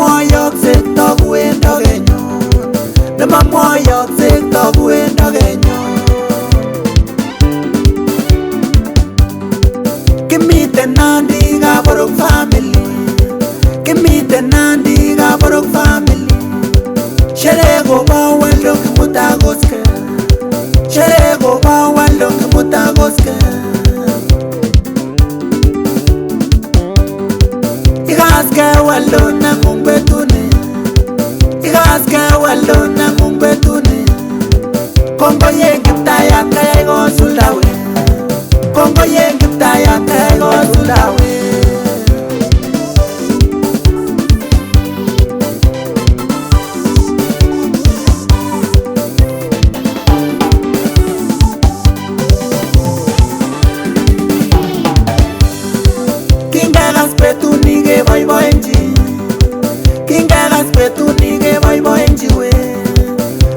nemamwoyokse togu en togenyon, nemamwoyokse togu en togenyon. Kimiten Nandi Kaborok family, kimiten Nandi Kaborok family. Sherehe kobo Weldon kimutai koske, sherehe kobo Weldon kimutai koske. Ikaske Weldon nang'ung betuni, ikaske Weldon nang'ung betuni. Kongoyen Kiptayat kayai kosuldawe, kongoyen Kiptayat kayai kosuldawe. Kingekas betuni keboiboenchi, kingekas betuni keboiboenchi we.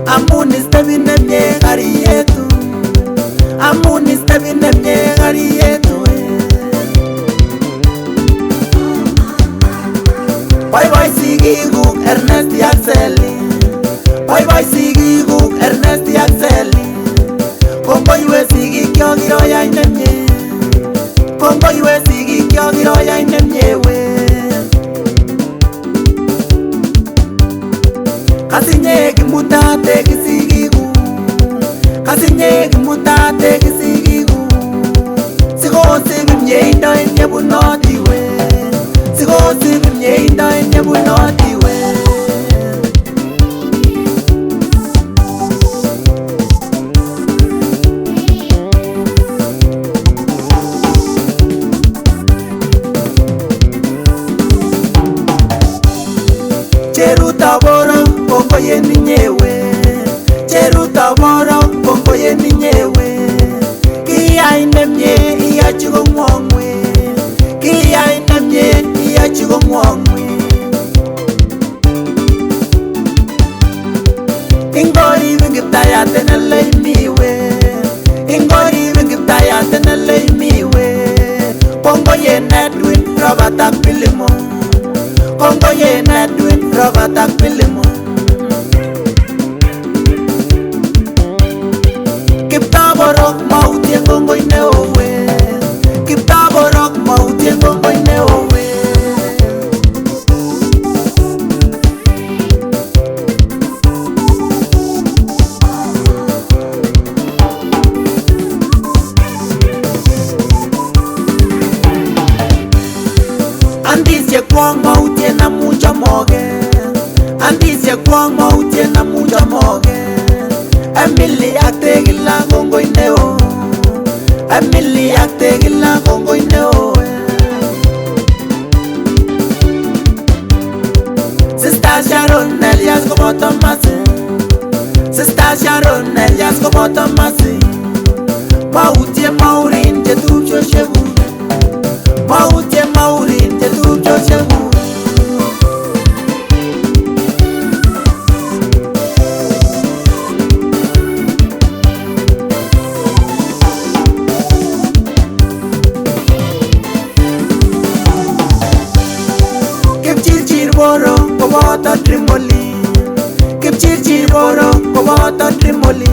Amun istebin nemye kari yetu, amun istebin nemye kari yetu we. Boiboi sigikuk Ernest ak Seli, boiboi sigikuk Ernest ak Seli. Kongoiwe sigikyok kiroyai nemye, kongoiwe sigikyok kiroyai nemye we. Kasinye kimutate kisigikuk, kasinye kimutate kisigikuk. Sikosib myeindo en yebunoti we, sikosib myeindo en yebunoti we. Cheruta Borok kongoyen ninyewe, cheruta Borok kongoyen ninyewe. Kiyai nemye iyachi kong'wong we, kiyai nemye iyachi kong'wong we. Ingoribin Kiptayat nelemi we, ingoribin Kiptayat nelemi we. Kongoyen Edwin Robert ak Pilimon, kongoyen Edwin Robert ak Pilimon. Kaborok mautien kongoi neo we, Kaborok mautien kongoi neo we. Andisye kwong mautien amucha moge, andisye kwong mautien amucha moge. Emily ak Tegila kongoi neo, Emily ak Tegila kongoi neo. Sister Sharon Elias koboto Masi, Sister Sharon Elias koboto Masi. Mautie Maurin chetupchosyekuk, mautie Maurin chetupchosyekuk. Borok koboto Trimoli, Kipchirchir Borok koboto Trimoli.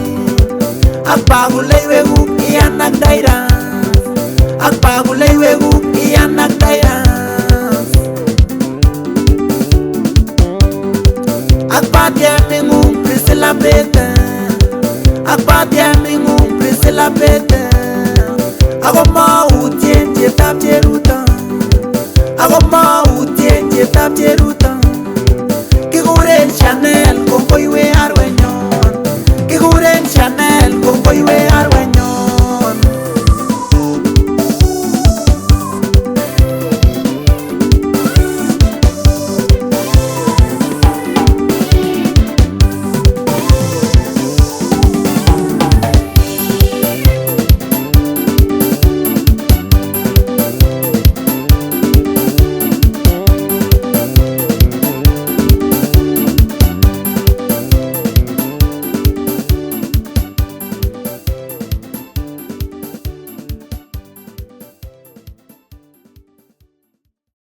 Ak bakuleiwekuk iyan ak Dairas, ak bakuleiwekuk iyan ak Dairas. Ak batieming'ung Priscilla Peter, ak batieming'ung Priscilla Peter. Ako mautien cheptab Cheruto, ako mautien cheptab Cheruto.